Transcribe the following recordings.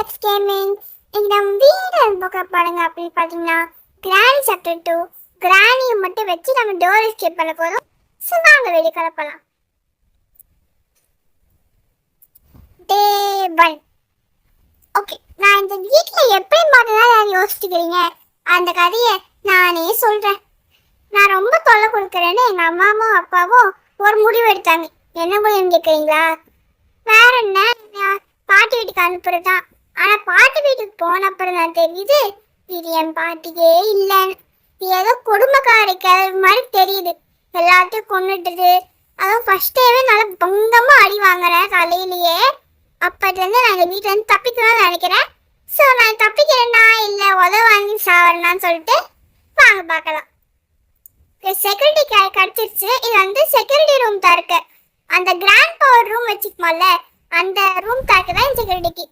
Let's Gaming. இன்னைக்கு நம்ம வீடு பார்க்க பாருங்க அப்படின்னு பார்த்தீங்கன்னா கிராணி சாப்டர் 2 கிராணியை மட்டும் வச்சு நம்ம டோர் எஸ்கேப் பண்ண போகிறோம். ஸோ வாங்க வெளியே கலப்பலாம். டே 1. ஓகே, நான் இந்த வீட்டில் எப்படி மாட்டேன்னா யோசிச்சுக்கிறீங்க. அந்த கதையை நானே சொல்கிறேன். நான் ரொம்ப தொல்லை கொடுக்குறேன்னு எங்கள் அம்மாவும் அப்பாவும் ஒரு முடிவு எடுத்தாங்க. என்ன முடிவுன்னு கேட்குறீங்களா? வேற என்ன, பாட்டி வீட்டுக்கு அனுப்புறதுதான். ஆனா பாட்டி வீட்டுக்கு போன அப்புறம் தான் தெரியுது இது என் பாட்டிக்கே இல்லைன்னு. ஏதோ குடும்பக்காரி கிளம்பு மாதிரி தெரியுது. எல்லாத்தையும் கொண்டுட்டுது. அதுவும் ஃபர்ஸ்ட் டேவே நல்லா பங்கமா அடி வாங்குறேன் தலையிலேயே. அப்பத்துலேருந்து நான் எங்கள் வீட்டில் இருந்து தப்பிக்கணும்னு நினைக்கிறேன். ஸோ நான் தப்பிக்கிறேன்னா இல்லை உதவ வாங்கி சாவறேன்னு சொல்லிட்டு வாங்க பார்க்கலாம். செக்யூரிட்டி கிடச்சிருச்சு. இது வந்து செக்யூரிட்டி ரூம் தான் இருக்கு. அந்த கிராண்ட் பவர் ரூம் வச்சுக்கோம்ல, அந்த ரூம் தாக்கு தான் செக்யூரிட்டிக்கு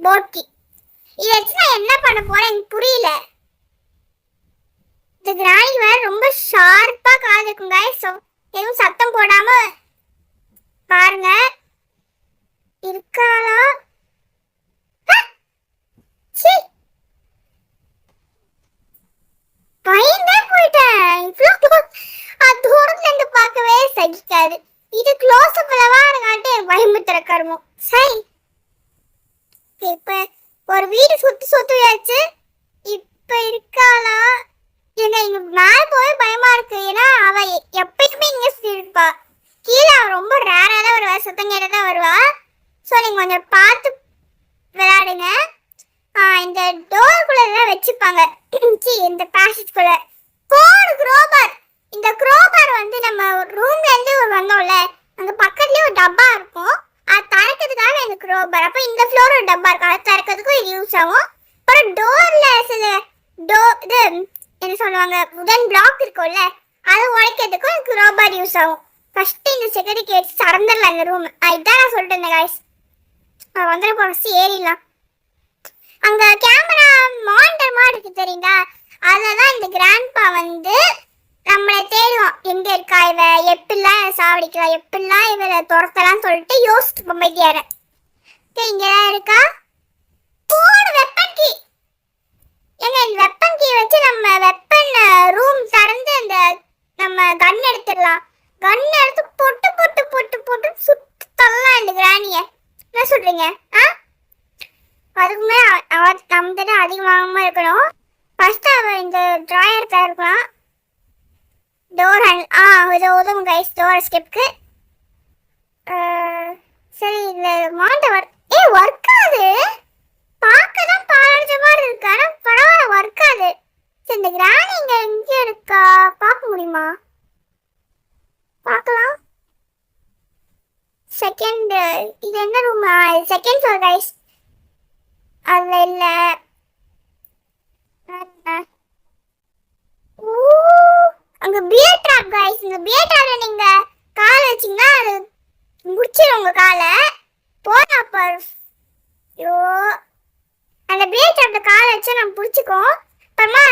போட்கி. இதை வச்சு நான் என்ன பண்ண போறேன் எனக்கு புரியல. இந்த கிராணிக்கு வேற ரொம்ப ஷார்ப்பா காது இருக்குங்க. ஸோ எதுவும் சத்தம் போடாம பாருங்க. இருக்காளா? பயந்தே போயிட்டேன். தூரத்துல இருந்து பார்க்கவே சகிக்காது. இது க்ளோஸ் அப்லவா இருக்காட்டு பயமுத்துற கர்மம். சரி, இப்ப ஒரு வீடு சுத்தியாச்சு. இப்ப இருக்காளா? எனக்கு இங்க மேல போய் பயமா இருக்கு. ஏன்னா அவ எப்பயுமே இங்க சுத்தி இருப்பா. கீழே அவ ரொம்ப ரேரா தான் வருவா, சத்தம் கேட்டதான் வருவா. ஸோ நீங்க கொஞ்சம் பார்த்து விளையாடுங்க. இந்த டோருக்குள்ள வச்சுப்பாங்க, இந்த பேசேஜ்குள்ள க்ரோபார். இந்த க்ரோபார் வந்து நம்ம ரூம்ல இருந்து வந்தோம்ல, அங்க பக்கத்துலயே ஒரு டப்பா இருக்கும். அது திறக்கிறதுக்காக இந்த க்ரோபார். அப்போ இந்த ஃப்ளோர் ஒரு டப்பா இருக்கும், அது திறக்கிறதுக்கும் இது யூஸ் ஆகும். அப்புறம் டோர்ல சில இது என்ன சொல்லுவாங்க, உடன் பிளாக் இருக்கும்ல, அது உடைக்கிறதுக்கும் க்ரோபார் யூஸ் ஆகும். ஃபர்ஸ்ட் இந்த செக்யூரிட்டி கேட் திறந்துடலாம் இந்த ரூம். இதான் நான் சொல்லிட்டு இருந்தேன் காய்ஸ். வந்துட ஃபர்ஸ்ட் ஏறிடலாம். அங்க கேமரா மானிட்டர் மாதிரி இருக்கு தெரியுதா? அததான் இந்த கிராண்ட்பா வந்து நம்மளை தேடுவோம். எங்க இருக்கா இவ, எப்படிலாம் சாவடிக்கலாம், எப்படிலாம் இவரை துரத்தலாம் சொல்லிட்டு யோசிச்சு போயிட்டாரு. இங்கதான் இருக்கா போடு வெப்பன் கீ. ஏங்க இந்த வெப்பன் கீ வச்சு நம்ம வெப்பன் ரூம் திறந்து அந்த நம்ம கன் எடுத்துடலாம். கன் எடுத்து பொட்டு பொட்டு பொட்டு பொட்டு சுட்டு தள்ளலாம் இந்த கிராணிய. என்ன சொல்றீங்க? அதுக்குமே நம்ம அதிகமாக இருக்கணும். ஃபர்ஸ்ட் அவ இந்த டிராயர் இருக்கலாம். டோர் இது உதவும் கைஸ் டோர் ஸ்டெப்க்கு. சரி, இந்த மாண்டவர் ஒர்க் ஆகுது. பார்க்க தான் பாராட்ட மாதிரி இருக்கு, ஆனால் பரவாயில்ல ஒர்க் ஆகுது. சரி, இந்த கிராணி இங்கே எங்கே இருக்கா பார்க்க முடியுமா? பார்க்கலாம். செகண்ட், இது என்ன ரூம்? Second floor guys. அதுல இல்ல. அங்க பியர் ட்ராப் गाइस. இந்த பியர் ட்ராப்ல நீங்க கால் வச்சீங்கன்னா அது முடிச்சிரும் உங்க காலை. போனா பாரு. ஐயோ, அந்த பியர் ட்ராப்ல கால் வச்சா நம்ம பிடிச்சிக்கும். அப்புறமா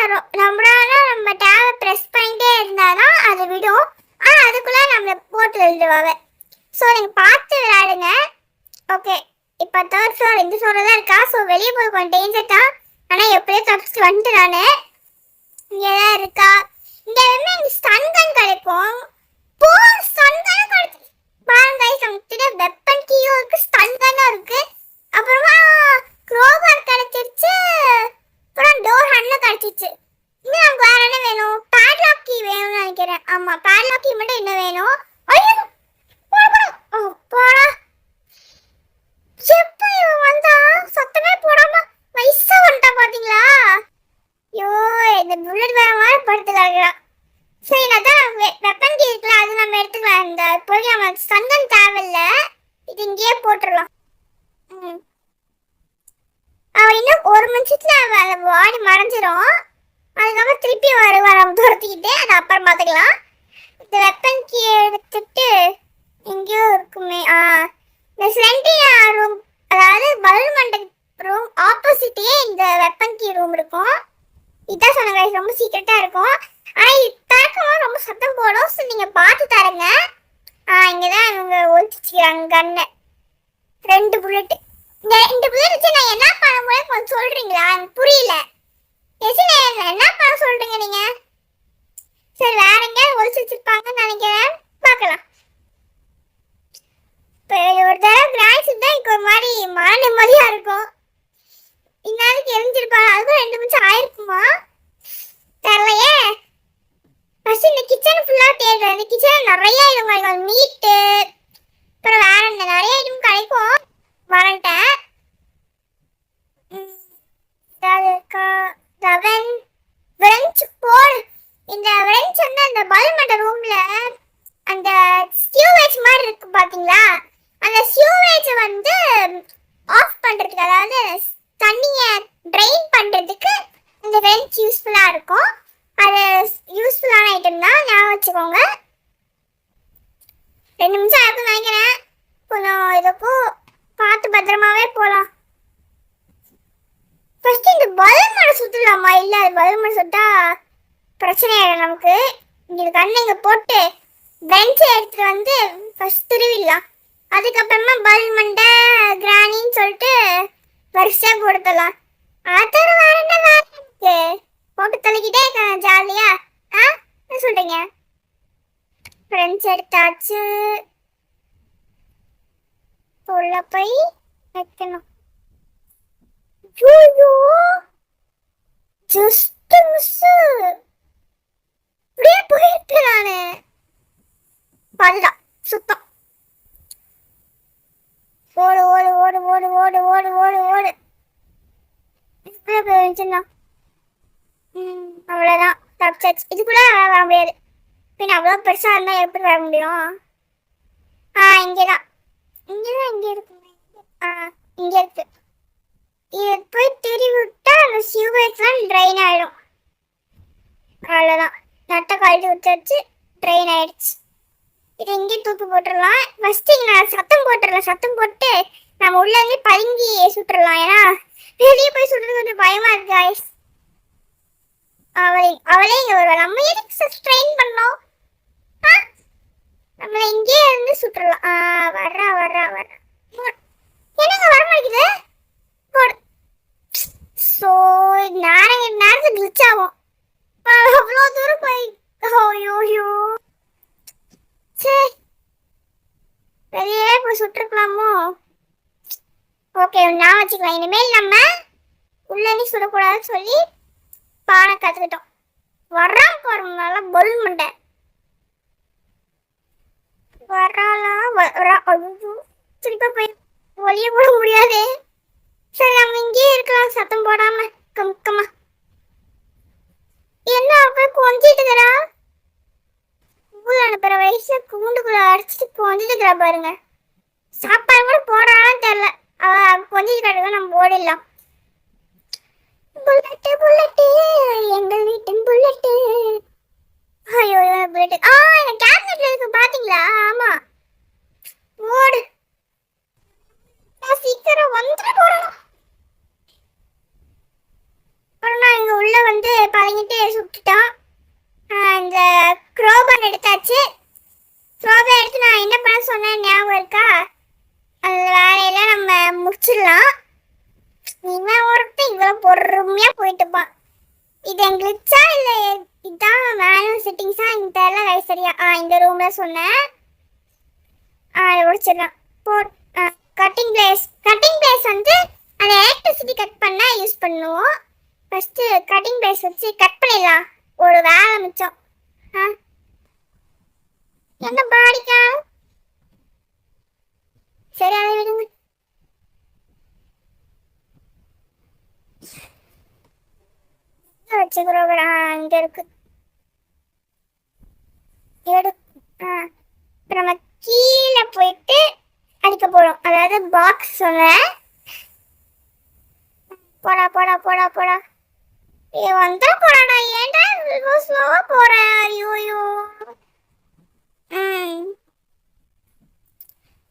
நம்ம டேபை பிரஸ் பண்ணிட்டே இருந்தாதான் அது விடும். ஆனா அதுக்குள்ள நம்மள போட்டு எழுதுவாங்க. ஸோ நீங்க பார்த்து விளையாடுங்க. ஓகே, இப்போ தேர்ட் ஃப்ளோர் இந்த ஃப்ளோரில் தான் இருக்கா. ஸோ வெளியே போய் கொஞ்சம் டேஞ்சர் தான். ஆனால் எப்படியோ தப்பிச்சுட்டு வந்துட்டு நான் இங்கே தான் இருக்கா. இங்கே வந்து எனக்கு ஸ்டன் கன் கிடைக்கும். ஸ்டன் கன் கிடைச்சி பாருங்க கைஸ். நம்மகிட்ட வெப்பன் கீயும் இருக்கு, ஸ்டன் கன்னும் இருக்கு. அப்புறமா க்ரோபார் கிடைச்சிருச்சு. அப்புறம் டோர் ஹேண்டில் கிடைச்சிருச்சு. இன்னும் நமக்கு வேற என்ன வேணும்? பேட்லாக் கீ வேணும்னு நினைக்கிறேன். ஆமாம், பேட்லாக் கீ மட்டும் இன்னும் வேணும். ஐயோ போடா, எப்ப இவன் வந்தா சத்தமே போடாம வயசா வந்துட்டா பாத்தீங்களா? ஐயோ, இந்த புல்லட் வேற மாதிரி படுத்துக்காங்க. சரி, நான் வெப்பன் கீ இருக்குல்ல, அது நம்ம எடுத்துக்கலாம். இந்த இப்போதைக்கு நம்ம சந்தன் தேவையில்ல, இது இங்கேயே போட்டுடலாம். அவன் இன்னும் ஒரு நிமிஷத்துல அந்த பாடி மறைஞ்சிரும். அதுக்கப்புறம் திருப்பி வருவார் நம்ம துரத்திக்கிட்டு. அது அப்புறம் பார்த்துக்கலாம். இந்த வெப்பன் கீ எடுத்துட்டு எங்கேயோ இருக்குமே. இந்த சென்டினா ரூம், அதாவது பலூன் மண்டல் ரூம் ஆப்போசிட்டே இந்த வெப்பன் கீ ரூம் இருக்கும். இதான் சொன்னாங்க, ரொம்ப சீக்கிரட்டா இருக்கும். ஆனால் இது திறக்கவும் ரொம்ப சத்தம் போடும். ஸோ நீங்கள் பார்த்து தரங்க. இங்கே தான் இவங்க ஒழிச்சுக்கிறாங்க கண்ணை. 2 புல்லட்டு. இந்த 2 புல்லட் வச்சு நான் என்ன பண்ண கொஞ்சம் சொல்றீங்களா? எனக்கு புரியல. எசினே என்ன பண்ண சொல்றீங்க நீங்க? சரி வேற எங்கேயாவது ஒழிச்சு வச்சிருப்பாங்கன்னு நினைக்கிறேன். பார்க்கலாம். இப்போ ஒரு தடவை கிராண்ட் சுத்தா எனக்கு ஒரு மாதிரி மன நிம்மதியா இருக்கும். இந்நாளைக்கு எரிஞ்சிருப்பாங்க. அதுக்கும் 2 நிமிஷம் ஆயிருக்குமா தெரியலையே. ஃபர்ஸ்ட் இந்த கிச்சன் ஃபுல்லா தேடுறேன். இந்த கிச்சன் நிறைய ஐட்டம் கிடைக்கும். மீட்டு அப்புறம் வேற என்ன நிறைய ஐட்டம் கிடைக்கும். வரட்டேன். ரவன் விரஞ்ச் போல். இந்த விரஞ்ச் வந்து அந்த பல்மட்ட ரூம்ல அந்த ஸ்டியூவேஜ் மாதிரி இருக்கு பாத்தீங்களா? அந்த ஸ்டியூவேஜ் வந்து ஆஃப் பண்றதுக்கு, அதாவது தண்ணிய ட்ரெயின் பண்றதுக்கு இந்த விரஞ்ச் யூஸ்ஃபுல்லா இருக்கும். அது யூஸ்ஃபுல்லான ஐட்டம் தான், ஞாபகம் வச்சுக்கோங்க. 2 நிமிஷம் ஆகுதுன்னு நினைக்கிறேன். கொஞ்சம் இதுக்கும் பார்த்து பத்திரமாவே போகலாம். ஃபர்ஸ்ட் இந்த பல்மடை சுற்றலாமா? இல்லை, அது பல்மடை சுட்டா பிரச்சனை ஆகிடும் நமக்கு. இங்கே கண்ணு இங்கே போட்டு பெஞ்சை எடுத்துட்டு வந்து ஃபர்ஸ்ட் திருவிடலாம். அதுக்கப்புறமா பல்மண்டை கிராணின்னு சொல்லிட்டு வரிசையாக போடுத்தலாம். அதோட வேற என்ன வேலை இருக்கு? போட்டு தள்ளிக்கிட்டே இருக்காங்க ஜாலியா. என்ன சொல்றீங்க? ஃப்ரெண்ட்ஸ் எடுத்தாச்சு. உள்ள போய் வைக்கணும். ஐயோ ஜஸ்ட் மிஸ். இப்படியே போயிட்டு நானு பாதுதான் சுத்தம். ஓடு ஓடு ஓடு ஓடு ஓடு ஓடு ஓடு ஓடு. இப்படியே போயிருச்சுன்னா அவ்வளோதான், தப்பிச்சாச்சு. இதுக்குள்ள வர முடியாது. பின்ன அவ்வளோ பெருசாக இருந்தால் எப்படி வர முடியும்? இங்கேதான் இங்கேதான் இங்கே இருக்கு. இங்கே இருக்கு. இது போய் திருவி விட்டா அந்த சியூவேஜ்லாம் ட்ரெயின் ஆகிடும். அவ்வளோதான், நட்டை கழட்டி விட்டாச்சு, ட்ரெயின் ஆயிடுச்சு. இது எங்கேயும் தூக்கி போட்டுடலாம். ஃபஸ்ட்டு நான் சத்தம் போட்டுடலாம். சத்தம் போட்டு நம்ம உள்ளே பதுங்கி சுட்டுடலாம். ஏன்னா வெளியே போய் சுட்டுறது கொஞ்சம் பயமா இருக்கு guys. அவளே இங்கே வருவா. நம்ம எதுக்கு ட்ரெயின் பண்ணோம்? நம்மளை இங்கேயே இருந்து சுட்டுடலாம். வர்றா வர்றா வர்றா. என்னங்க வர மாட்டேங்குது? போடு. ஸோ நேரத்துக்கு கிளிச் ஆகும். அவ்வளோ தூரம் போய் ஐயோ சரி வெளியே போய் சுட்டுருக்கலாமோ? ஓகே, நான் வச்சுக்கலாம். இனிமேல் நம்ம உள்ளே சுடக்கூடாதுன்னு சொல்லி பானை கற்றுக்கிட்டோம். வர்றான் போகிறோம் நல்லா பொல் மண்டை வர்றா. ஐயோ திருப்பி போய் ஒளிய போட முடியாது. சரி நம்ம இங்கேயே இருக்கலாம் சத்தம் போடாம கம்கமா. என்ன அப்ப கொஞ்சிட்டுக்கிறா? கூழ் அனுப்புற வயசுல கூண்டுக்குள்ள அடிச்சுட்டு கொஞ்சிட்டுக்கிறா பாருங்க. சாப்பாடு கூட போடுறான்னு தெரியல. கொஞ்சிட்டு கிடக்க நம்ம ஓடிடலாம். புல்லட்டு புல்லட்டு எங்கள் வீட்டின் புல்லட்டு. ஐயோ புல்லட்டு. இந்த கேபினெட்ல இருக்கு பாத்தீங்களா? ஆமா, ஓடு சீக்கிரம் வந்துட்டு போறோம். அப்புறம் நான் இங்க உள்ள வந்து பழகிட்டு சுட்டுட்டோம். இந்த க்ரோபான் எடுத்தாச்சு. க்ரோபான் எடுத்து நான் என்ன பண்ண சொன்னேன் ஞாபகம் இருக்கா? அந்த வேலையெல்லாம் நம்ம முடிச்சிடலாம். இவன் ஒருத்தன் இவ்வளோ பொறுமையா போயிட்டுப்பான். இது எங்களுச்சா இல்லை இதுதான் மேனுவல் செட்டிங்ஸா இந்த தெரியல சரியா. இந்த ரூம்ல சொன்னேன். முடிச்சிடலாம். கட்டிங் பிளேஸ் வந்து அந்த எலக்ட்ரிசிட்டி கட் பண்ண யூஸ் பண்ணுவோம். ஃபர்ஸ்ட் கட்டிங் பிளேஸ் வச்சு கட் பண்ணிடலாம். ஒரு வேலை மிச்சம். என்ன பாடிக்கா? சரி அதை விடுங்க. வச்சுக்கிறோம். இங்க இருக்கு. இப்போ நம்ம கீழே போயிட்டு அடிக்க போறோம். அதாவது பாக்ஸ் சொன்னேன். போடா போடா போடா போடா. வந்தா போறாடா. ஏன்டா இவ்வளோ ஸ்லோவா போற? ஐயோயோ.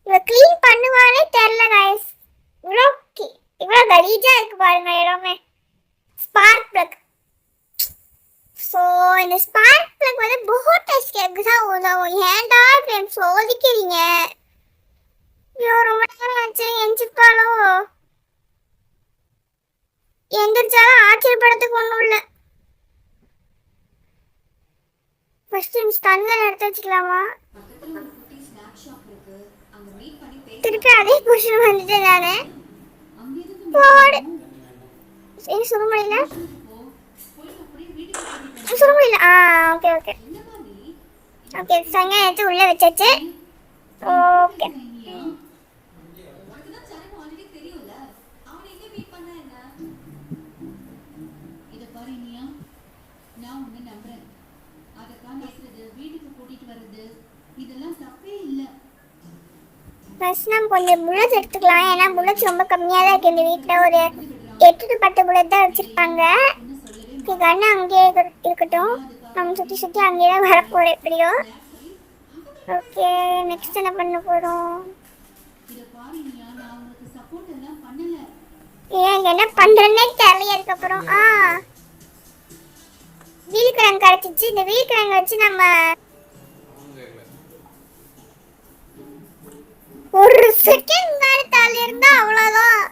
இவ கிளீன் பண்ணுவானே தெரியல கைஸ். இவ்வளோ கலீஜா இருக்கு பாருங்க இடமே. Spark plug. ஸோ இந்த ஸ்பார்க் பிளக் வந்து बहुत எஸ்கேப்க்கு தான் உதவும். ஏன்டா இப்படி சோதிக்கிறீங்க? ஐயோ ரொம்ப நேரம் ஆச்சு. எஞ்சிப்பாலோ ஆச்சரியப்படுறதுக்கு ஒன்றும் இல்லை. ஃபர்ஸ்ட் தண்ணியில் எடுத்து வச்சுக்கலாமா? திருப்பி அதே பொசிஷன் வந்துட்டு நானு போடு. சரி சுட முடியல, சுட முடியல. Okay okay okay. வெங்காயம் எடுத்து உள்ளே வச்சாச்சு. ஓகே ஃபர்ஸ்ட் நம்ம கொஞ்சம் புல்லட்ஸ் எடுத்துக்கலாம். ஏன்னா புல்லட்ஸ் ரொம்ப கம்மியாக தான் இருக்குது இந்த வீட்டில். ஒரு 8 to 10 புல்லட் தான் வச்சுருப்பாங்க. கண்ணு அங்கேயே இருக்கட்டும். நம்ம சுற்றி சுற்றி அங்கேயே தான் வரப்போகிறோம் எப்படியோ. ஓகே நெக்ஸ்ட் என்ன பண்ண போகிறோம்? ஏங்க என்ன பண்ணுறேன்னே தெரியல. அதுக்கப்புறம் வீல் கிழங்கு கிடச்சிச்சு. இந்த வீல் கிழங்கு வச்சு நம்ம ஒரு செகண்ட் மேலே தள்ளி இருந்தா அவ்வளோதான்.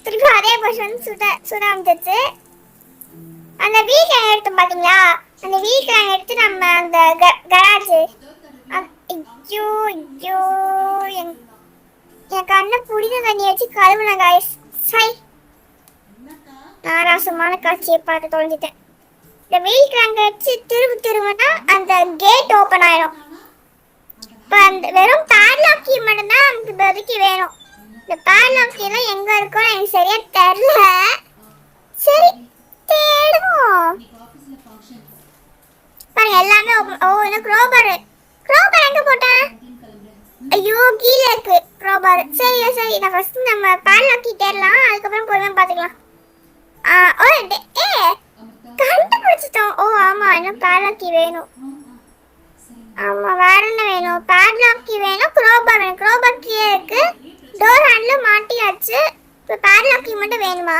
திருப்பி அதே பொசிஷன் சுட ஆரம்பிச்சிச்சு. அந்த வீல் கிழங்கு எடுத்து பார்த்தீங்களா? அந்த வீல் கிழங்கு எடுத்து நம்ம அந்த கராஜ் ஐயோ ஐயோ என் கண்ணை புடித தண்ணி வச்சு கழுவுன காய்ஸ். சை நாராசமான காட்சியை பார்த்து தொலைஞ்சிட்டேன். இந்த வீல் கிழங்கு வச்சு திரும்பினா அந்த கேட் ஓப்பன் ஆயிடும். இப்போ அந்த வெறும் பேட்லாக் கீ மட்டும்தான் நமக்கு இப்போதைக்கு வேணும். இந்த பேட்லாக் கீ எல்லாம் எங்கே இருக்கும்னு எனக்கு சரியா தெரியல. சரி தேடுவோம். பாருங்க எல்லாமே இன்னும் க்ரோபர் எங்கே போட்டேன்? ஐயோ கீழே இருக்கு க்ரோபர். சரி சரி நான் ஃபர்ஸ்ட் நம்ம பேட்லாக் கீ தேடலாம். அதுக்கப்புறம் பொறுமையாக பார்த்துக்கலாம். கண்டுபிடிச்சிட்டோம். ஆமாம் இன்னும் பேட்லாக் கீ வேணும். ஆமாம் வேற என்ன வேணும்? பேட்லாக் கீ வேணும், க்ரோபர் வேணும். க்ரோபர் கீ இருக்கு, டோர் ஹேண்டில் மாட்டியாச்சு. இப்போ பேட்லாக் கீ மட்டும் வேணுமா?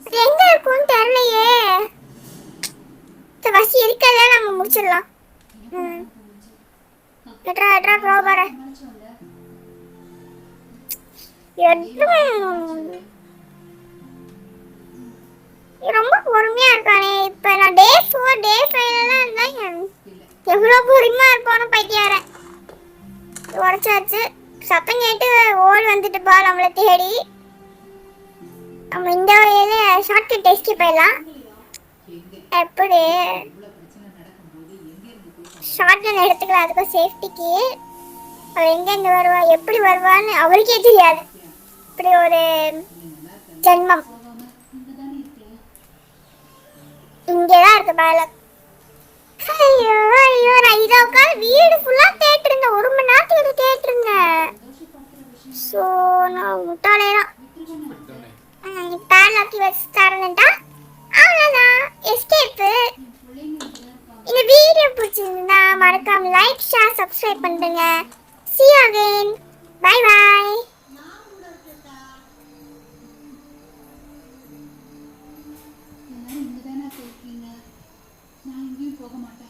அது எங்கே இருக்கும்னு தெரியலையே. ஃபஸ்ட் இருக்கிறத நம்ம முடிச்சிடலாம். எட்ரா க்ரோபரை ரொம்ப பொறுமையாக இருக்கானே. இப்போ நான் டே 4 டே 5 இருந்தால் எவ்வளோ பொறுமையாக இருப்பானு பைத்தியாரன். உடச்சாச்சு. சத்தம் கேட்டு ஓடி வந்துட்டு பா நம்மளை தேடி. நம்ம இந்த வழியில ஷார்ட்கட் டெஸ்ட் போயிடலாம். எப்படி ஷார்ட்கட் எடுத்துக்கலாம். அதுக்கும் சேஃப்டிக்கு. அவள் எங்கேருந்து வருவா எப்படி வருவான்னு அவருக்கே தெரியாது. இப்படி ஒரு ஜென்மம் இங்கேதான் இருக்கு பாலக். ஐயோ ஐயோ நான் இதை உட்காந்து வீடு ஃபுல்லாக தேட்டிருந்தேன். 1 மணி நேரத்துக்கு தேட்டிருந்தேன். ஸோ நான் முட்டாளேதான். பேட்லாக்கி வச்சு தரணுட்டா அவ்வளோதான். எஸ்கேப்பு. இந்த வீடியோ பிடிச்சிருந்தா மறக்காம லைக் ஷேர் சப்ஸ்கிரைப் பண்ணுங்க. See you again. Bye bye. நான் எங்கேயும் போக மாட்டேன்.